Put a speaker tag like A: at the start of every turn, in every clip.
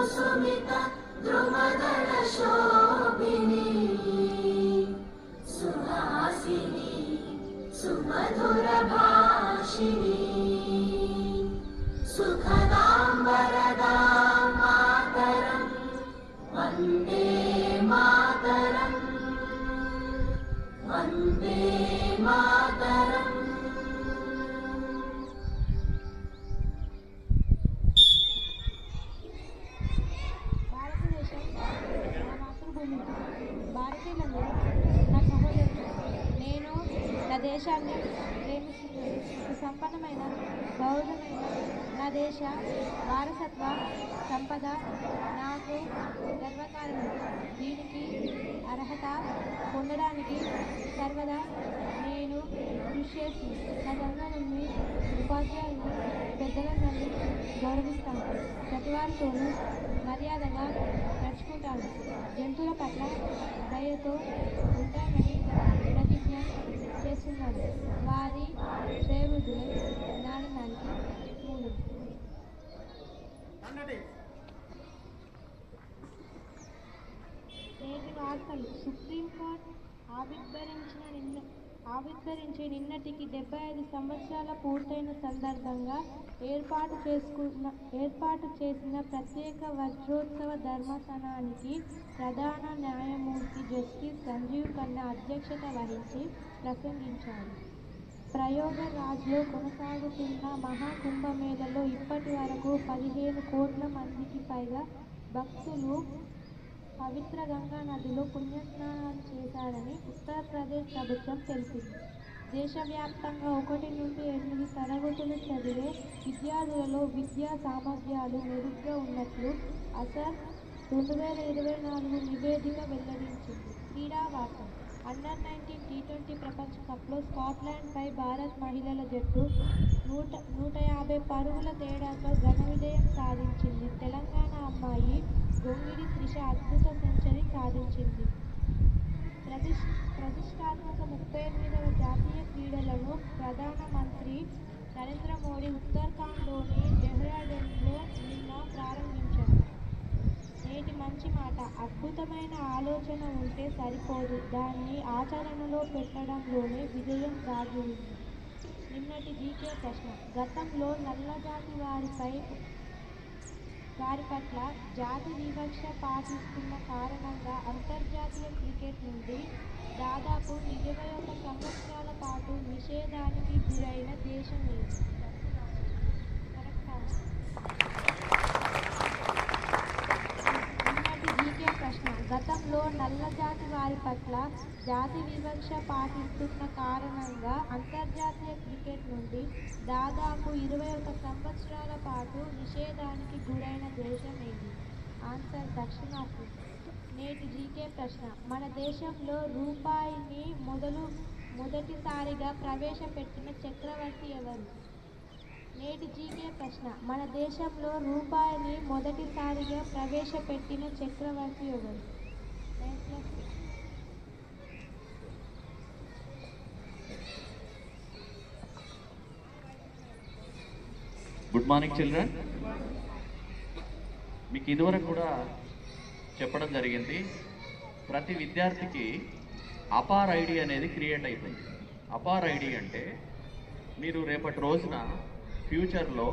A: सुमित द्रुमदल शोभिनी सुहासिनी सुमधुर भाषिणी सुखदां वरदां मातरं वन्दे मातरं वन्दे मातरम्।
B: భారతీయులను నా సహోదరులు, నేను నా దేశాన్ని ప్రేమిస్తున్నాను. సంపన్నమైన బహుళమైన నా దేశ వారసత్వ సంపద నాకు గర్వకారణం. దీనికి అర్హత పొందడానికి సర్వదా నేను కృషి చేసి నా తల్లిదండ్రులని, ఉపాధ్యాయులను, పెద్దలందరినీ గౌరవిస్తాను. ప్రతివారితోనూ మర్యాదగా నడుచుకుంటాను. జంతువుల పట్ల దయతో ఉంటానని ప్రతిజ్ఞ చేస్తున్నాను. వారి శ్రేయోభివృద్ధులై జ్ఞానానికి మూలం. నేటి వార్తలు. సుప్రీంకోర్టు ఆవిర్భవించి నిన్నటికి 75 సంవత్సరాల పూర్తయిన సందర్భంగా ఏర్పాటు చేసిన ప్రత్యేక వజ్రోత్సవ ధర్మాసనానికి ప్రధాన న్యాయమూర్తి జస్టిస్ సంజీవ్ ఖన్నా అధ్యక్షత వహించి ప్రసంగించారు. ప్రయాగ్రాజ్లో కొనసాగుతున్న మహాకుంభమేళలో ఇప్పటి వరకు 15 కోట్ల మందికి పైగా భక్తులు పవిత్ర గంగా నదిలో పుణ్యస్నానాలు చేశారని ఉత్తరప్రదేశ్ ప్రభుత్వం తెలిపింది. దేశవ్యాప్తంగా 1 నుండి 8 తరగతులు చదివే విద్యార్థులలో విద్యా సామర్థ్యాలు మెరుగ్గా ఉన్నట్లు అసర్ 2024 నివేదిక వెల్లడించింది. క్రీడా వార్తలు. అండర్-19 టీ20 ప్రపంచ కప్లో స్కాట్లాండ్పై భారత్ మహిళల జట్టు 150 పరుగుల తేడాతో ఘన విజయం సాధించింది. తెలంగాణ అమ్మాయి గొంగిడి త్రిష అద్భుత సెంచరీ సాధించింది. ప్రతిష్టాత్మక 38వ జాతీయ క్రీడలను ప్రధానమంత్రి నరేంద్ర మోడీ ఉత్తరాఖండ్లోని డెహ్రాడూన్లో నిన్న ప్రారంభించారు. నేటి మంచి మాట. అద్భుతమైన ఆలోచన ఉంటే సరిపోదు, దాన్ని ఆచరణలో పెట్టడంలోనే విజయం దాగి ఉంది. నిన్నటి జీకే ప్రశ్న. గతంలో నల్లజాతి వారి పట్ల జాతి వివక్ష పాటిస్తున్న కారణంగా అంతర్జాతీయ క్రికెట్ నుండి దాదాపు 21 సంవత్సరాల పాటు నిషేధానికి గురైన దేశం ఏది? నిన్నటి జీకే ప్రశ్న. గతంలో నల్లజాతి వారి పట్ల జాతి వివక్ష పాటిస్తున్న కారణంగా అంతర్జాతీయ క్రికెట్ నుండి దాదాపు 21 సంవత్సరాల పాటు నిషేధానికి గురైన దేశం ఏది? ఆన్సర్ దక్షిణాఫ్రికా. నేటి జీకే ప్రశ్న. మన దేశంలో రూపాయిని మొదటిసారిగా ప్రవేశపెట్టిన చక్రవర్తి ఎవరు? నేటి జీకే ప్రశ్న. మన దేశంలో రూపాయిని మొదటిసారిగా ప్రవేశపెట్టిన చక్రవర్తి ఎవరు?
C: Good morning children. మీకు ఇదివరకు కూడా చెప్పడం జరిగింది, ప్రతి విద్యార్థికి అపార్ ఐడి అనేది క్రియేట్ అయిపోయింది. అపార్ ఐడి అంటే మీరు రేపటి రోజున ఫ్యూచర్లో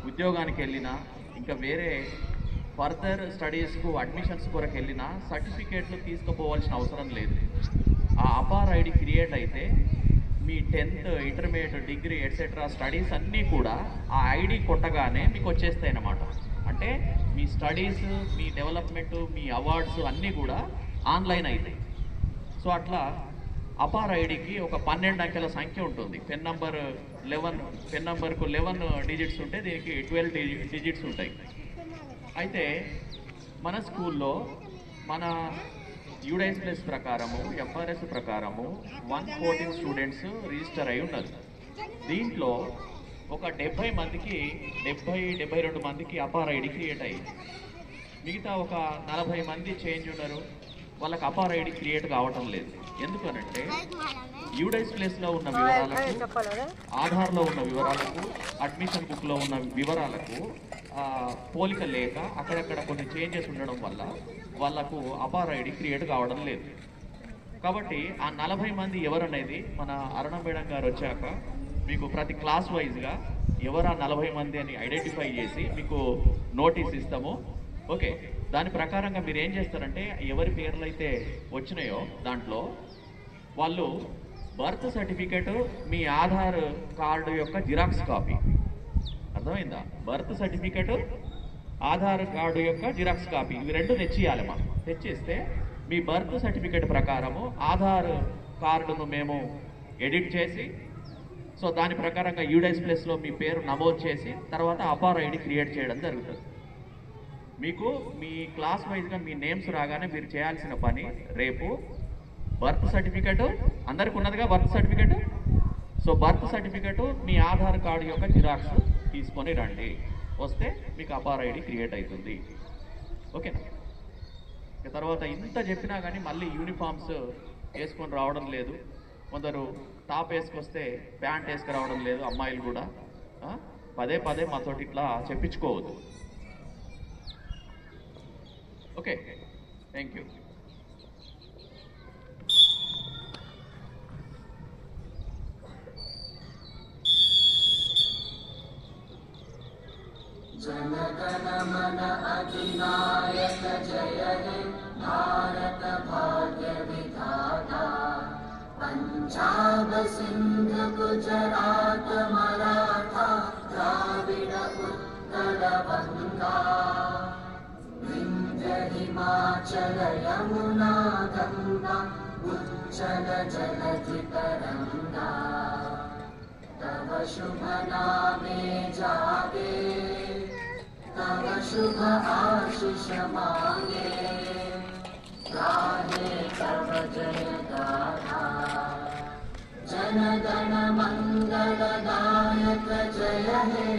C: ఉద్యోగానికి వెళ్ళినా, ఇంకా వేరే ఫర్దర్ స్టడీస్కు అడ్మిషన్స్ కొరకు వెళ్ళినా సర్టిఫికేట్లు తీసుకుపోవాల్సిన అవసరం లేదు. ఆ అపార్ ఐడి క్రియేట్ అయితే మీ 10th, intermediate, degree etcetera studies అన్నీ కూడా ఆ ఐడి కొట్టగానే మీకు వచ్చేస్తాయి అన్నమాట. అంటే మీ స్టడీస్, మీ డెవలప్మెంట్, మీ అవార్డ్స్ అన్నీ కూడా ఆన్లైన్ అవుతాయి. సో అట్లా అపార్ ఐడికి ఒక 12 అంకెల సంఖ్య ఉంటుంది. పెన్ నంబర్కు 11 డిజిట్స్ ఉంటే దీనికి 12 డిజిట్స్ ఉంటాయి. అయితే మన స్కూల్లో మన యూడైస్ ప్లస్ ప్రకారము, ఎఫ్ఆర్ఎస్ ప్రకారము 114 స్టూడెంట్స్ రిజిస్టర్ అయి ఉన్నారు. దీంట్లో ఒక 70 మందికి 72 మందికి అపార్ ఐడి క్రియేట్ అయ్యింది. మిగతా ఒక 40 మంది చేంజ్ ఉన్నారు, వాళ్ళకి అపార్ ఐడి క్రియేట్ కావటం లేదు. ఎందుకనంటే యూడైస్ ప్లేస్లో ఉన్న వివరాలకు, ఆధార్లో ఉన్న వివరాలకు, అడ్మిషన్ బుక్లో ఉన్న వివరాలకు పోలిక లేక అక్కడక్కడ కొన్ని చేంజెస్ ఉండడం వల్ల వాళ్ళకు అపార్ ఐడి క్రియేట్ కావడం లేదు. కాబట్టి ఆ 40 మంది ఎవరనేది మన అరుణ మేడం గారు వచ్చాక మీకు ప్రతి క్లాస్ వైజ్గా ఎవరు ఆ 40 మంది అని ఐడెంటిఫై చేసి మీకు నోటీస్ ఇస్తాము. ఓకే, దాని ప్రకారంగా మీరు ఏం చేస్తారంటే ఎవరి పేర్లు అయితే వచ్చినాయో దాంట్లో వాళ్ళు బర్త్ సర్టిఫికేట్, మీ ఆధార్ కార్డు యొక్క జిరాక్స్ కాపీ, అర్థమైందా? బర్త్ సర్టిఫికేట్, ఆధార్ కార్డు యొక్క జిరాక్స్ కాపీ, ఇవి రెండు తెచ్చియాలి. మనం తెచ్చిస్తే మీ బర్త్ సర్టిఫికేట్ ప్రకారము ఆధార్ కార్డును మేము ఎడిట్ చేసి, సో దాని ప్రకారంగా యూడైస్ ప్లస్లో మీ పేరు నమోదు చేసి తర్వాత అపార్ ఐడి క్రియేట్ చేయడం జరుగుతుంది. మీకు మీ క్లాస్ వైజ్గా మీ నేమ్స్ రాగానే మీరు చేయాల్సిన పని రేపు బర్త్ సర్టిఫికేట్, అందరికి ఉన్నదిగా birth certificate, so birth certificate మీ ఆధార్ కార్డు యొక్క జిరాక్స్ తీసుకొని రండి. వస్తే మీకు అపార్ ఐడి క్రియేట్ అవుతుంది. ఓకేనా? తర్వాత ఇంత చెప్పినా కానీ మళ్ళీ యూనిఫామ్స్ వేసుకొని రావడం లేదు. కొందరు టాప్ వేసుకొస్తే ప్యాంట్ వేసుకు రావడం లేదు. అమ్మాయిలు కూడా పదే పదే మాతోటి ఇట్లా చెప్పించుకోవద్దు. Okay, thank you.
A: जनगण मन अधिनायक जय हे भारत भाग्य विधाता। पंजाब सिंध गुजरात मराठा द्राविड उत्कल बंगा। विंध्य हिमाचल यमुना गंगा उच्चल जलधि तरंगा। तव शुभ नामे जागे, तव शुभ आशीष मांगे। गाहे तव जय गाथा, जन गण मंगलदायक जय हे